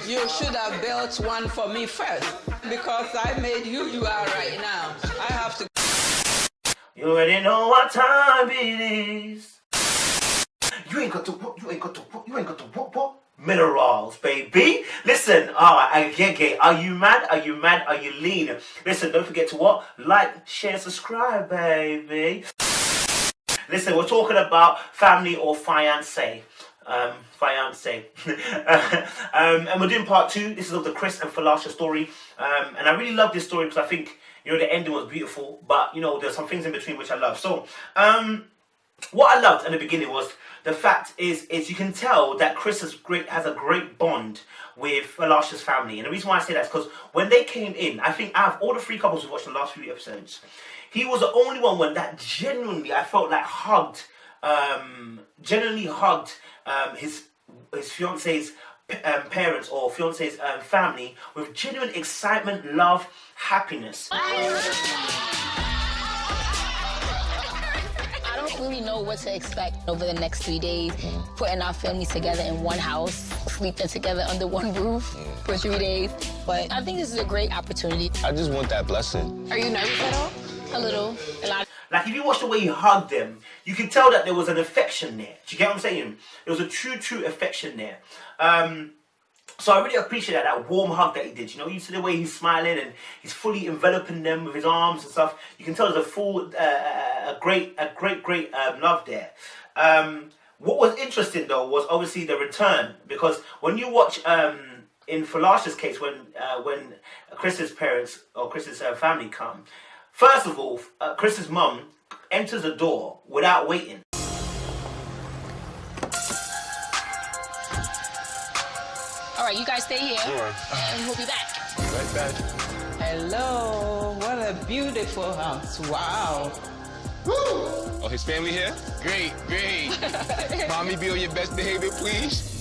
You should have built one for me first, because I made you are right now. I have to. You already know what time it is. You ain't got to what? Minerals, baby. Listen, okay. Are you mad? Are you mad? Are you lean? Listen, don't forget to what? Like, share, subscribe, baby. Listen, we're talking about family or fiancé. Fiancé. And we're doing part 2. This is of the Chris and Falasha story. And I really love this story because I think, the ending was beautiful. But, there's some things in between which I love. So, what I loved in the beginning was the fact is you can tell that Chris has a great bond with Falasha's family. And the reason why I say that is because when they came in, I think out of all the 3 couples who watched the last few episodes, he was the only one that genuinely I felt like genuinely hugged his fiance's parents or fiance's family with genuine excitement, love, happiness. I don't really know what to expect over the next 3 days. Putting our families together in one house, sleeping together under one roof for 3 days. But I think this is a great opportunity. I just want that blessing. Are you nervous at all? A little. A lot. Like, if you watch the way he hugged them, you can tell that there was an affection there. Do you get what I'm saying? There was a true affection there. So I really appreciate that warm hug that he did. You see the way he's smiling and he's fully enveloping them with his arms and stuff. You can tell there's a great love there. What was interesting though was obviously the return, because when you watch in Falasha's case, when Chris's parents or Chris's family come, first of all, Chris's mum enters the door without waiting. All right, you guys stay here, and we'll be back. Right back. Hello, what a beautiful house. Wow. Oh, his family here? Great. Mommy, be on your best behavior, please.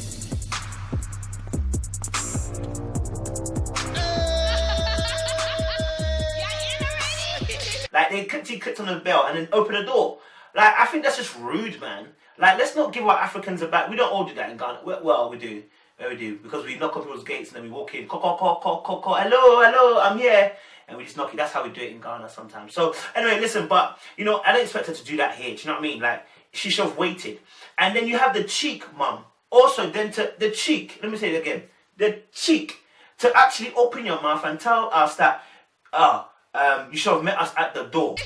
Like, she clicked on the bell and then opened the door. Like, I think that's just rude, man. Like, let's not give our Africans a back. We don't all do that in Ghana. Well, we do. We do. Because we knock on people's gates and then we walk in. Hello, I'm here. And we just knock it. That's how we do it in Ghana sometimes. So, anyway, listen, but, I don't expect her to do that here. Do you know what I mean? Like, she should have waited. And then you have the cheek, mum. Also, then the cheek. Let me say it again. The cheek. To actually open your mouth and tell us that, you should have met us at the door.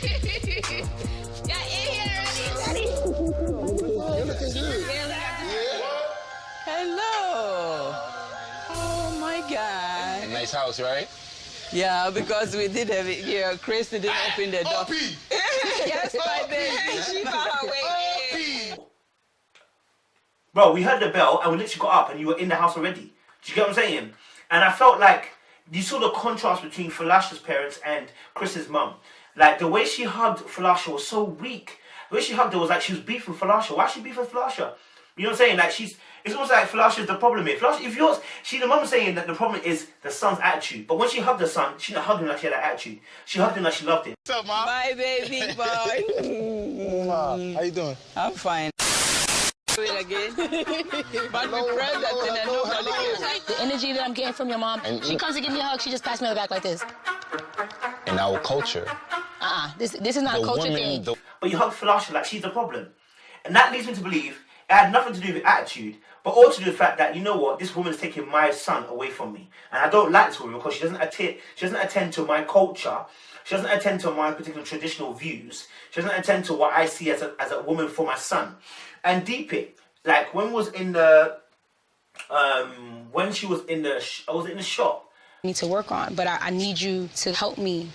Hello. Oh my God. A nice house, right? Yeah, because we did have it here. Chris didn't open the door. Yes, my baby. She found her way in. Bro, we heard the bell and we literally got up and you were in the house already. Do you get what I'm saying? And I felt like you saw the contrast between Falasha's parents and Chris's mum. Like, the way she hugged Falasha was so weak. The way she hugged her was like she was beefing Falasha. Why is she beefing Falasha? You know what I'm saying? Like, it's almost like Falasha's the problem here. Falasha, the mum saying that the problem is the son's attitude. But when she hugged the son, she didn't hug him like she had that attitude. She hugged him like she loved him. What's up, Mom? My baby boy. How you doing? I'm fine. Do it again. But we press that thing and nobody cares. The energy that I'm getting from your mom, she comes to give me a hug, she just passes me on the back like this. In our culture. This is not a culture thing. But you hug Falasha like she's the problem. And that leads me to believe it had nothing to do with attitude, but also to do with the fact that, you know what, this woman's taking my son away from me. And I don't like this woman because she doesn't attend to my culture. She doesn't attend to my particular traditional views. She doesn't attend to what I see as a woman for my son. And deep it, like when was in the, when she was in the, I was in the shop. I need to work on, but I need you to help me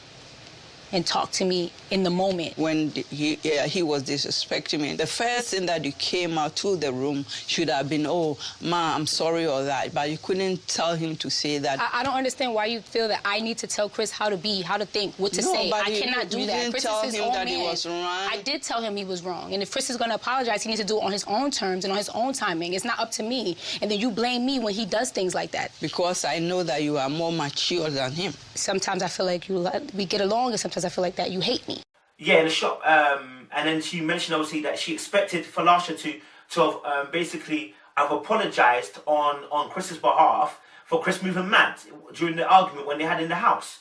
and talk to me in the moment. When he was disrespecting me, the first thing that you came out to the room should have been, oh, Ma, I'm sorry, or that. But you couldn't tell him to say that. I don't understand why you feel that I need to tell Chris how to be, how to think, what to say. I cannot do that. You didn't tell him that he was wrong. I did tell him he was wrong. And if Chris is going to apologize, he needs to do it on his own terms and on his own timing. It's not up to me. And then you blame me when he does things like that. Because I know that you are more mature than him. Sometimes I feel like we get along, and sometimes I feel like that you hate me. Yeah, in the shop. And then she mentioned, obviously, that she expected Falasha to have basically have apologized on Chris's behalf for Chris moving mad during the argument when they had in the house.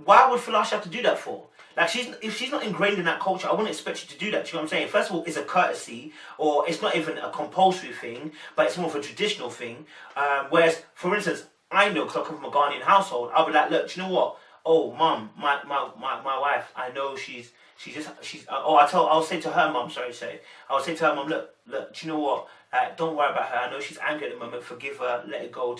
Why would Falasha have to do that for? Like, if she's not ingrained in that culture, I wouldn't expect you to do that. Do you know what I'm saying? First of all, it's a courtesy, or it's not even a compulsory thing, but it's more of a traditional thing. Whereas, for instance, I know, because I come from a Ghanaian household, I'll be like, look, do you know what? Oh, mum, my wife, I know I'll say to her mum, I'll say to her mum, look, do you know what? Don't worry about her. I know she's angry at the moment. Forgive her. Let it go.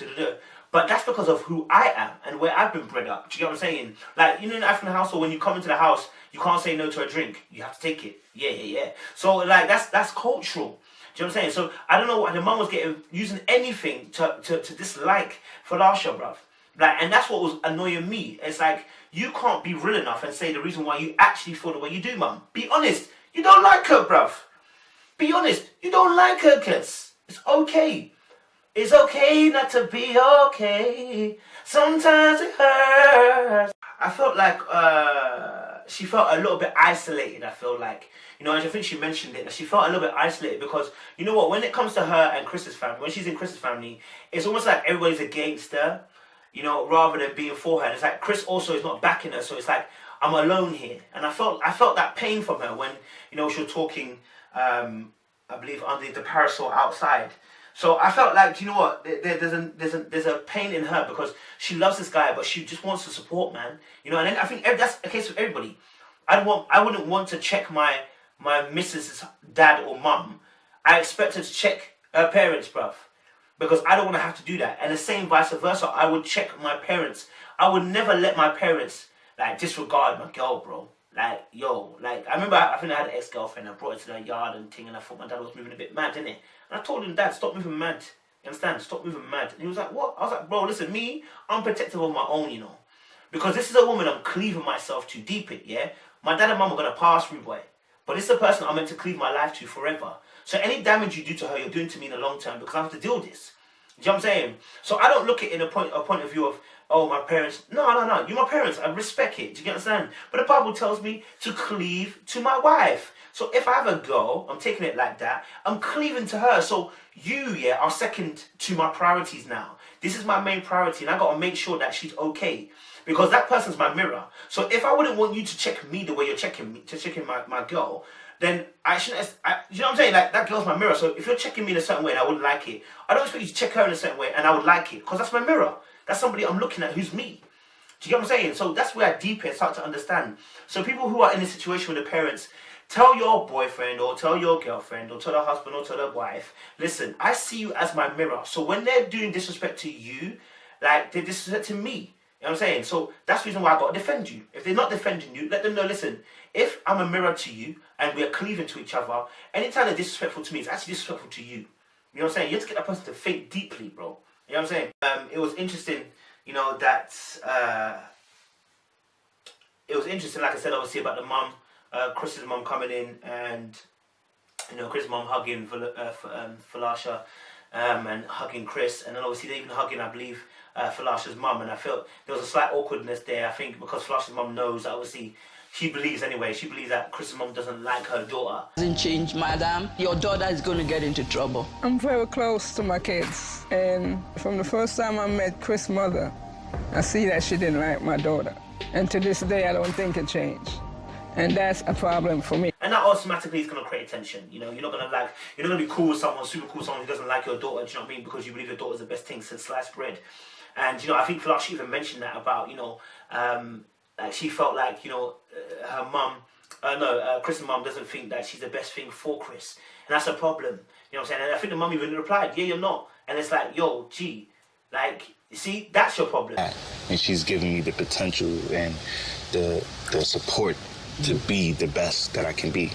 But that's because of who I am and where I've been bred up. Do you get what I'm saying? Like, in an African household, when you come into the house, you can't say no to a drink. You have to take it. Yeah. So, like, that's cultural. Do you know what I'm saying? So, I don't know why the mum was using anything to dislike Falasha, bruv. Like, and that's what was annoying me. It's like, you can't be real enough and say the reason why you actually feel the way you do, mum. Be honest. You don't like her, bruv. Be honest. You don't like her, kids. It's okay. It's okay not to be okay. Sometimes it hurts. I felt like she felt a little bit isolated, I feel like. You know, I think she mentioned it, that she felt a little bit isolated because, you know what, when it comes to her and Chris's family, when she's in Chris's family, it's almost like everybody's against her, you know, rather than being for her. And it's like Chris also is not backing her, so it's like, I'm alone here. And I felt that pain from her when, you know, she was talking, I believe, under the parasol outside. So I felt like, you know what, there's a pain in her because she loves this guy, but she just wants to support, man. You know, and I think that's the case with everybody. I wouldn't want to check my missus' dad or mum. I expect her to check her parents, bruv, because I don't want to have to do that. And the same vice versa, I would check my parents. I would never let my parents, like, disregard my girl, bro. Like, yo, like, I remember, I think I had an ex-girlfriend, I brought her to the yard and thing, and I thought my dad was moving a bit mad, didn't it? And I told him, Dad, stop moving mad. You understand? Stop moving mad. And he was like, what? I was like, bro, listen, I'm protective of my own, you know. Because this is a woman I'm cleaving myself to deep it, yeah? My dad and mum are going to pass through, boy. But this is a person I'm meant to cleave my life to forever. So any damage you do to her, you're doing to me in the long term because I have to deal with this. Do you know what I'm saying? So I don't look at it in a point of view of, oh, my parents. No. You're my parents. I respect it. Do you understand? But the Bible tells me to cleave to my wife. So if I have a girl, I'm taking it like that. I'm cleaving to her. So you, are second to my priorities now. This is my main priority, and I got to make sure that she's okay. Because that person's my mirror. So if I wouldn't want you to check me the way you're checking me, to checking my girl, then I shouldn't. You know what I'm saying? Like, that girl's my mirror. So if you're checking me in a certain way and I wouldn't like it, I don't expect you to check her in a certain way and I would like it. Because that's my mirror. That's somebody I'm looking at who's me. Do you get what I'm saying? So that's where I deeper start to understand. So people who are in a situation with the parents, tell your boyfriend or tell your girlfriend or tell their husband or tell their wife, listen, I see you as my mirror. So when they're doing disrespect to you, like, they're disrespecting me. You know what I'm saying? So that's the reason why I got to defend you. If they're not defending you, let them know, listen, if I'm a mirror to you and we're cleaving to each other, anytime they're disrespectful to me, it's actually disrespectful to you. You know what I'm saying? You have to get that person to think deeply, bro. You know what I'm saying? It was interesting, you know, that... it was interesting, like I said, obviously, about the mum, Chris's mum coming in and, you know, Chris's mum hugging Falasha and hugging Chris, and then obviously they even hugging, I believe, Falasha's mum, and I felt there was a slight awkwardness there, I think, because Falasha's mum knows that obviously she believes that Chris's mum doesn't like her daughter. Doesn't change, madam. Your daughter is going to get into trouble. I'm very close to my kids, and from the first time I met Chris' mother, I see that she didn't like my daughter. And to this day, I don't think it changed. And that's a problem for me. And that automatically is going to create tension. You know, you're not going to be cool with someone, super cool with someone who doesn't like your daughter, do you know what I mean? Because you believe your daughter's the best thing since sliced bread. And, you know, I think Falasha even mentioned that about, you know, like she felt like, you know, her mum, Chris's mum doesn't think that she's the best thing for Chris. And that's a problem. You know what I'm saying? And I think the mum even replied, yeah, you're not. And it's like, yo, gee, like, you see, that's your problem. And she's giving me the potential and the support to be the best that I can be.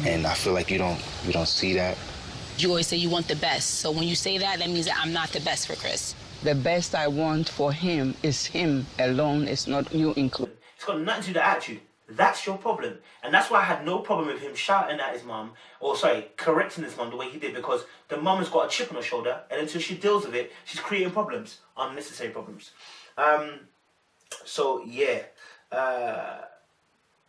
And I feel like you don't see that. You always say you want the best. So when you say that, that means that I'm not the best for Chris. The best I want for him is him alone. It's not you included. It's got nothing to do with the attitude. That's your problem. And that's why I had no problem with him shouting at his mum, correcting his mum the way he did, because the mum has got a chip on her shoulder, and until she deals with it, she's creating problems, unnecessary problems. So, yeah.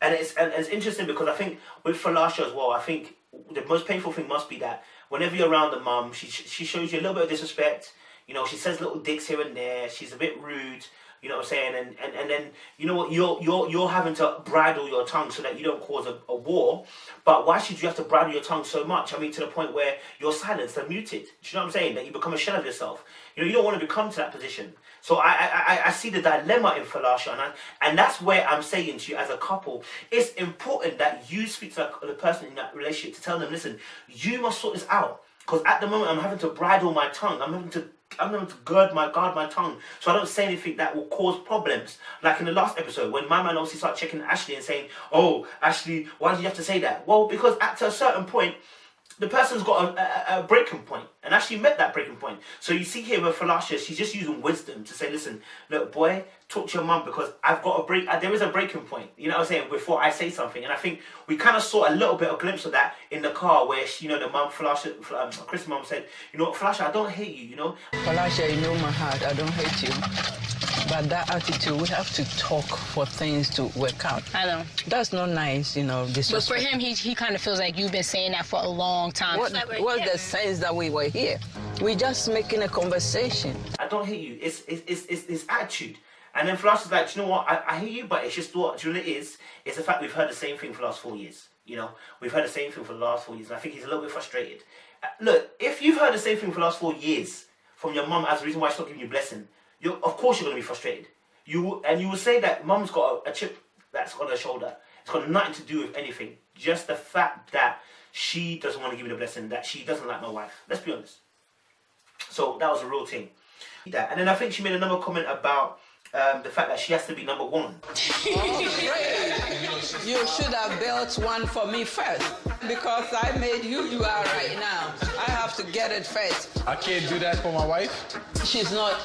And it's interesting because I think with Falasha as well, I think the most painful thing must be that whenever you're around the mum, she shows you a little bit of disrespect. You know, she says little dicks here and there. She's a bit rude. You know what I'm saying? And then, you know what, you're having to bridle your tongue so that you don't cause a war. But why should you have to bridle your tongue so much? I mean, to the point where you're silenced and muted. Do you know what I'm saying? That you become a shell of yourself. You know, you don't want to become to that position. So I see the dilemma in Falasha, and that's where I'm saying to you as a couple, it's important that you speak to the person in that relationship to tell them, listen, you must sort this out. Because at the moment I'm having to bridle my tongue. I'm having to guard my tongue so I don't say anything that will cause problems. Like in the last episode, when my man obviously started checking Ashley and saying, oh, Ashley, why did you have to say that? Well, because at a certain point, the person's got a breaking point, and actually met that breaking point. So you see here with Falasha, she's just using wisdom to say, listen, look, boy, talk to your mum because I've got a break. There is a breaking point, you know what I'm saying, before I say something. And I think we kind of saw a little bit of glimpse of that in the car where, she, you know, the mum, Falasha, Chris' mum said, you know, Falasha, I don't hate you, you know. Falasha, you know my heart, I don't hate you. But that attitude, we have to talk for things to work out. I know. That's not nice, you know. But for him, he kind of feels like you've been saying that for a long time. What's the sense that we were here? We're just making a conversation. I don't hate you. It's attitude. And then Falasha's like, you know what? I hate you, but it's just what, do you know what it is? It's the fact we've heard the same thing for the last 4 years. You know, we've heard the same thing for the last 4 years, and I think he's a little bit frustrated. Look, if you've heard the same thing for the last 4 years from your mum as the reason why she's not giving you a blessing, of course you're going to be frustrated. You will say that mum's got a chip that's on her shoulder. It's got nothing to do with anything. Just the fact that she doesn't want to give you the blessing, that she doesn't like my wife. Let's be honest. So that was a real thing. And then I think she made another comment about the fact that she has to be number one. Oh, you should have built one for me first. Because I made you are right now. I have to get it first. I can't do that for my wife? She's not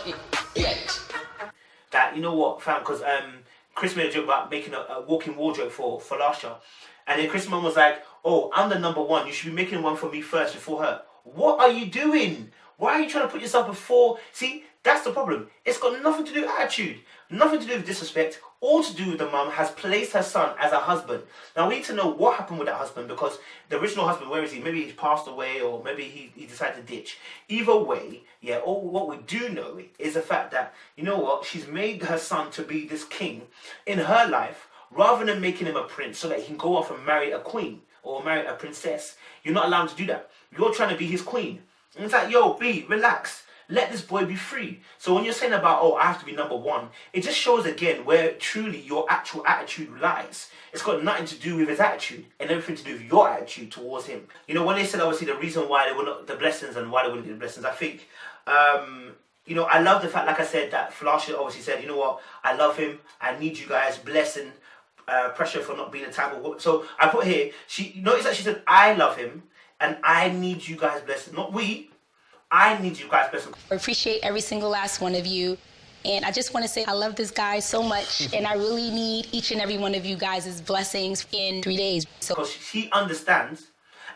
yet. That, you know what, fam, because Chris made a joke about making a walk-in wardrobe for Falasha. And then Chris' mum was like, oh, I'm the number one. You should be making one for me first before her. What are you doing? Why are you trying to put yourself before? See, that's the problem. It's got nothing to do with attitude, nothing to do with disrespect, all to do with the mum has placed her son as a husband. Now, we need to know what happened with that husband, because the original husband, where is he? Maybe he's passed away, or maybe he decided to ditch. Either way, yeah, all what we do know is the fact that, you know what, she's made her son to be this king in her life, rather than making him a prince so that he can go off and marry a queen or marry a princess. You're not allowed to do that. You're trying to be his queen. And it's like, yo, B, relax. Let this boy be free. So when you're saying about, oh, I have to be number one, it just shows again where truly your actual attitude lies. It's got nothing to do with his attitude and everything to do with your attitude towards him. You know, when they said, obviously, the reason why they were not the blessings and why they wouldn't get the blessings, I think, you know, I love the fact, like I said, that Falasha obviously said, you know what, I love him. I need you guys' blessing, pressure for not being a type of woman. So I put here, she notice that she said, I love him and I need you guys' blessing. Not we. I need you guys' blessing. I appreciate every single last one of you. And I just want to say I love this guy so much. And I really need each and every one of you guys' blessings in 3 days. Because she understands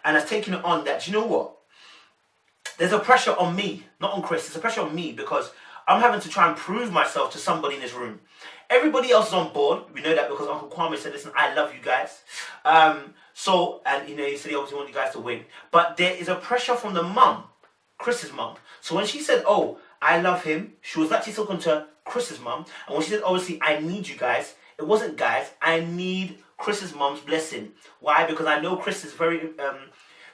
and has taken it on that, you know what? There's a pressure on me, not on Chris. There's a pressure on me because I'm having to try and prove myself to somebody in this room. Everybody else is on board. We know that because Uncle Kwame said, listen, I love you guys. So, and you know, he said he obviously wants you guys to win. But there is a pressure from the mum, Chris's mum. So when she said, oh, I love him, she was actually talking to Chris's mum. And when she said, obviously, I need you guys, it wasn't guys, I need Chris's mum's blessing. Why? Because I know Chris is very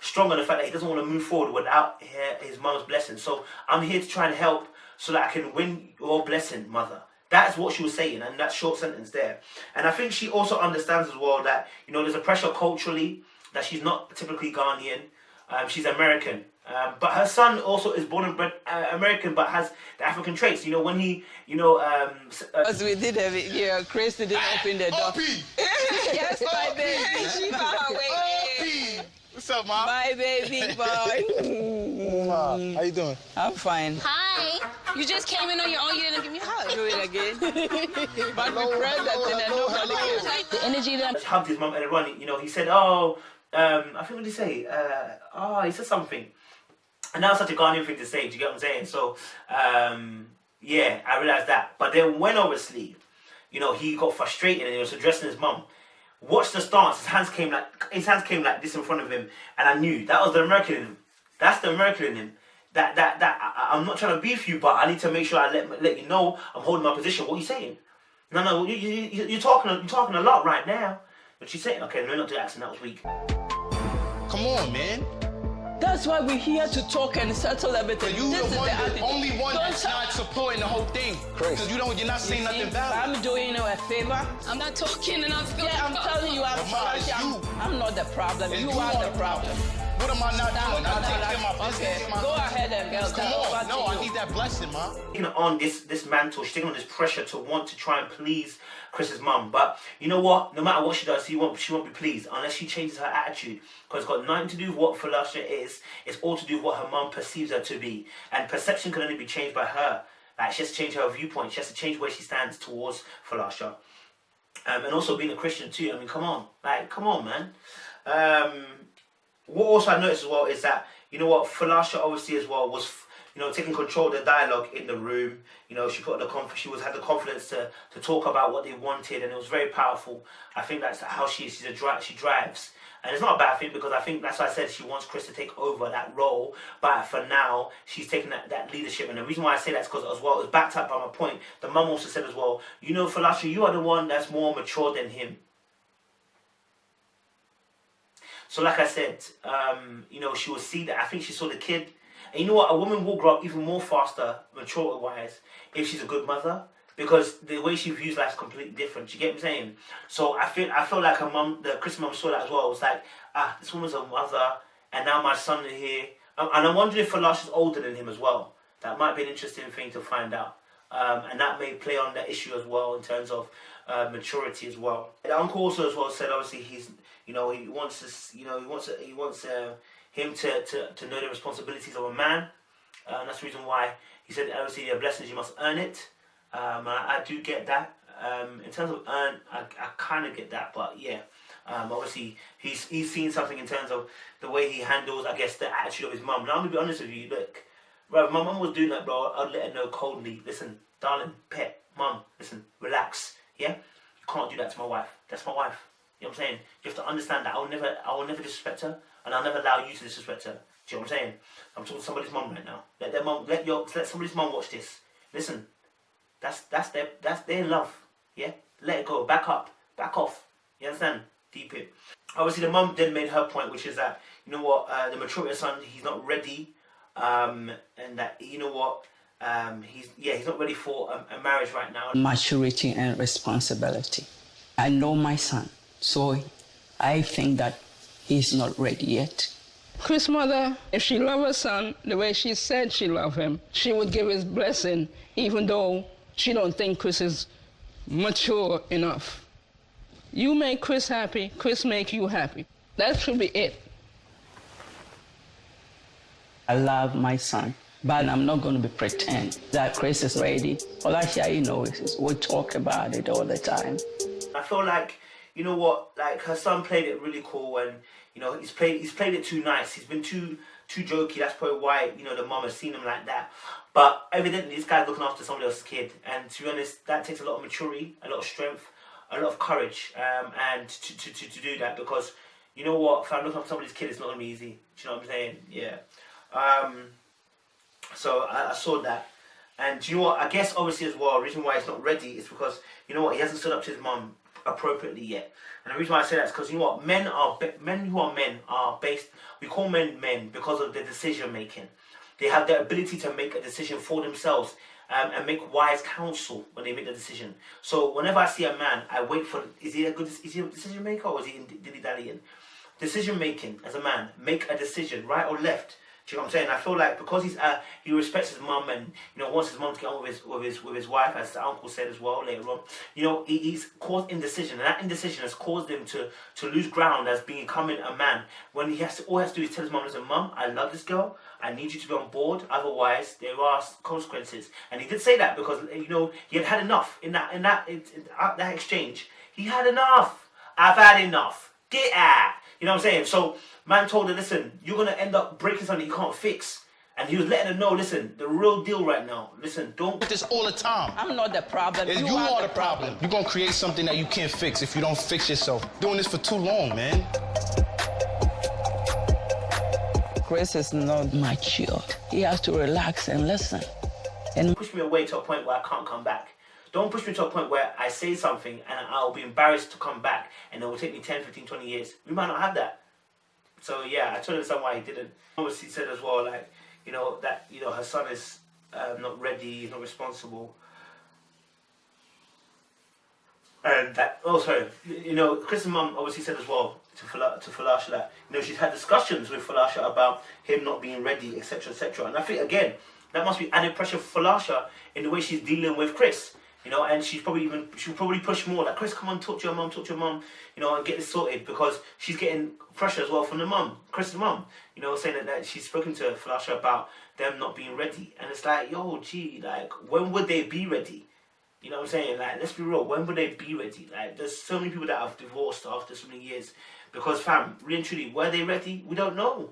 strong on the fact that he doesn't want to move forward without his mum's blessing. So I'm here to try and help so that I can win your blessing, mother. That's what she was saying, and that short sentence there. And I think she also understands as well that, you know, there's a pressure culturally that she's not typically Ghanaian. She's American. But her son also is born and bred American, but has the African traits. You know, when he, you know... As we did have it here, Chris didn't open the door. Yes, my baby. She found her way. What's up, Mom? My baby boy. Mom, how you doing? I'm fine. Hi. You just came in on your own. You didn't give me a hug. Do it again. But we pressed that thing and nobody came. The energy that He hugged his mum and running. You know, he said, oh... I think what did he say? He said something. And that was such a Ghanaian thing to say, do you get what I'm saying? So, yeah, I realised that. But then when obviously, you know, he got frustrated and he was addressing his mum, watch the stance, his hands came like this in front of him, and I knew that was the American in him. That's the American in him. I'm not trying to beef you, but I need to make sure I let you know I'm holding my position. What are you saying? No, you're talking a lot right now. What you saying? Okay, no, not the accent. That was weak. Come on, man. That's why we're here to talk and settle everything. But you're the only one that's not supporting the whole thing. Because you're not saying nothing valid. I'm doing you a favor. I'm not talking and I'm still. Yeah, I'm telling you, I'm not the problem. You are the problem. What am I not doing? I'm taking care of my business. Okay, go ahead and girl. Come on. No, I need that blessing, ma. Taking on this mantle, she's taking on this pressure to want to try and please Chris's mum. But you know what? No matter what she does, she won't be pleased unless she changes her attitude. Because it's got nothing to do with what Falasha is. It's all to do with what her mum perceives her to be. And perception can only be changed by her. Like, she has to change her viewpoint. She has to change where she stands towards Falasha. And also being a Christian too. I mean, come on. Like, come on, man. What also I noticed as well is that, you know what, Falasha obviously as well was, you know, taking control of the dialogue in the room. You know, she had the confidence to talk about what they wanted, and it was very powerful. I think that's how she drives. And it's not a bad thing, because I think that's why I said she wants Chris to take over that role. But for now, she's taking that leadership. And the reason why I say that is because as well, it's backed up by my point. The mum also said as well, you know, Falasha, you are the one that's more mature than him. So like I said, you know, she will see that. I think she saw the kid. And you know what? A woman will grow up even more faster, maturity-wise, if she's a good mother. Because the way she views life is completely different. You get what I'm saying? So I feel like her mum, the Chris mum saw that as well. It was like, this woman's a mother, and now my son is here. And I'm wondering if Falasha's older than him as well. That might be an interesting thing to find out. And that may play on that issue as well in terms of maturity as well. The uncle also as well said, obviously, he's, you know, he wants this, you know, he wants him to know the responsibilities of a man. And that's the reason why he said, obviously, your blessings, you must earn it. And I do get that. In terms of earn, I kind of get that, but yeah. Obviously, he's seen something in terms of the way he handles, I guess, the attitude of his mum. Now, I'm going to be honest with you, look, bro, if my mum was doing that, bro, I'd let her know coldly, listen, darling, pet, mum, listen, relax, yeah? You can't do that to my wife. That's my wife. You know what I'm saying? You have to understand that I will never disrespect her, and I'll never allow you to disrespect her. Do you know what I'm saying? I'm talking to somebody's mum right now. Let somebody's mum watch this. Listen, that's their love. Yeah? Let it go. Back up. Back off. You understand? Deep it. Obviously, the mum then made her point, which is that, you know what, the maturity of the son, he's not ready, and that, you know what, he's not ready for a marriage right now. Maturity and responsibility. I know my son, so I think that he's not ready yet. Chris' mother, if she loved her son the way she said she loved him, she would give his blessing, even though she don't think Chris is mature enough. You make Chris happy, Chris make you happy. That should be it. I love my son, but I'm not going to pretend that Chris is ready. All actually, you know, we talk about it all the time. I feel like, you know what, like her son played it really cool, and you know he's played it too nice. He's been too jokey. That's probably why, you know, the mom has seen him like that. But evidently, this guy's looking after somebody else's kid, and to be honest, that takes a lot of maturity, a lot of strength, a lot of courage, and to do that, because you know what, if I'm looking after somebody's kid, it's not gonna be easy. Do you know what I'm saying? Yeah. So I saw that, and do you know what? I guess obviously as well, the reason why he's not ready is because, you know what, he hasn't stood up to his mum appropriately yet. And the reason why I say that is because, you know what, men who are men are based. We call men because of their decision making. They have the ability to make a decision for themselves, and make wise counsel when they make the decision. So whenever I see a man, I wait for, is he a decision maker, or is he dilly-dallying? Decision making as a man, make a decision, right or left. Do you know what I'm saying? I feel like because he respects his mum, and you know, wants his mum to get on with his wife, as the uncle said as well later on. You know, he's caused indecision, and that indecision has caused him to lose ground as becoming a man. When all he has to do is tell his mum, listen, mum, I love this girl. I need you to be on board. Otherwise, there are consequences. And he did say that because, you know, he had enough in that exchange. He had enough. I've had enough. Get out. You know what I'm saying? So man told her, listen, you're going to end up breaking something you can't fix. And he was letting her know, listen, the real deal right now, listen, don't... This all the time. I'm not the problem. You are the problem. You're going to create something that you can't fix if you don't fix yourself. Doing this for too long, man. Chris is not mature. He has to relax and listen. And push me away to a point where I can't come back. Don't push me to a point where I say something and I'll be embarrassed to come back and it will take me 10, 15, 20 years. We might not have that. So yeah, I totally understand why he didn't. Obviously said as well, like, you know, that, you know, her son is not ready, he's not responsible. And that, oh sorry, you know, Chris's mum obviously said as well to Falasha that, you know, she's had discussions with Falasha about him not being ready, etc., etc. And I think, again, that must be added pressure for Falasha in the way she's dealing with Chris. You know, and she'll probably push more. Like, Chris, come on, talk to your mum, you know, and get this sorted, because she's getting pressure as well from the mum, Chris's mum, you know, saying that she's spoken to Falasha about them not being ready. And it's like, yo, gee, like, when would they be ready? You know what I'm saying? Like, let's be real, when would they be ready? Like, there's so many people that have divorced after so many years. Because, fam, really and truly, were they ready? We don't know.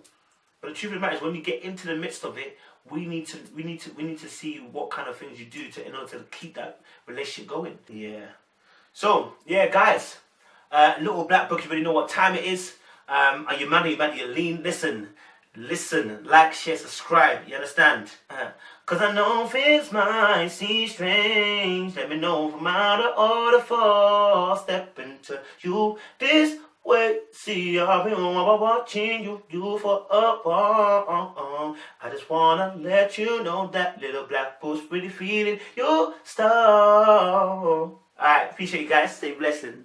But the truth of the matter is, when you get into the midst of it, we need to see what kind of things you do in order to keep that relationship going. Yeah. So yeah, guys, little black book. You already know what time it is. Are you mad? Are you mad? Are you lean? Listen, like, share, subscribe. You understand? Cause I know things might seem strange. Let me know from out of order for step into you this way. See, I've been watching you for I just wanna let you know that little black book's really feeling your star. Alright, appreciate you guys. Stay blessed.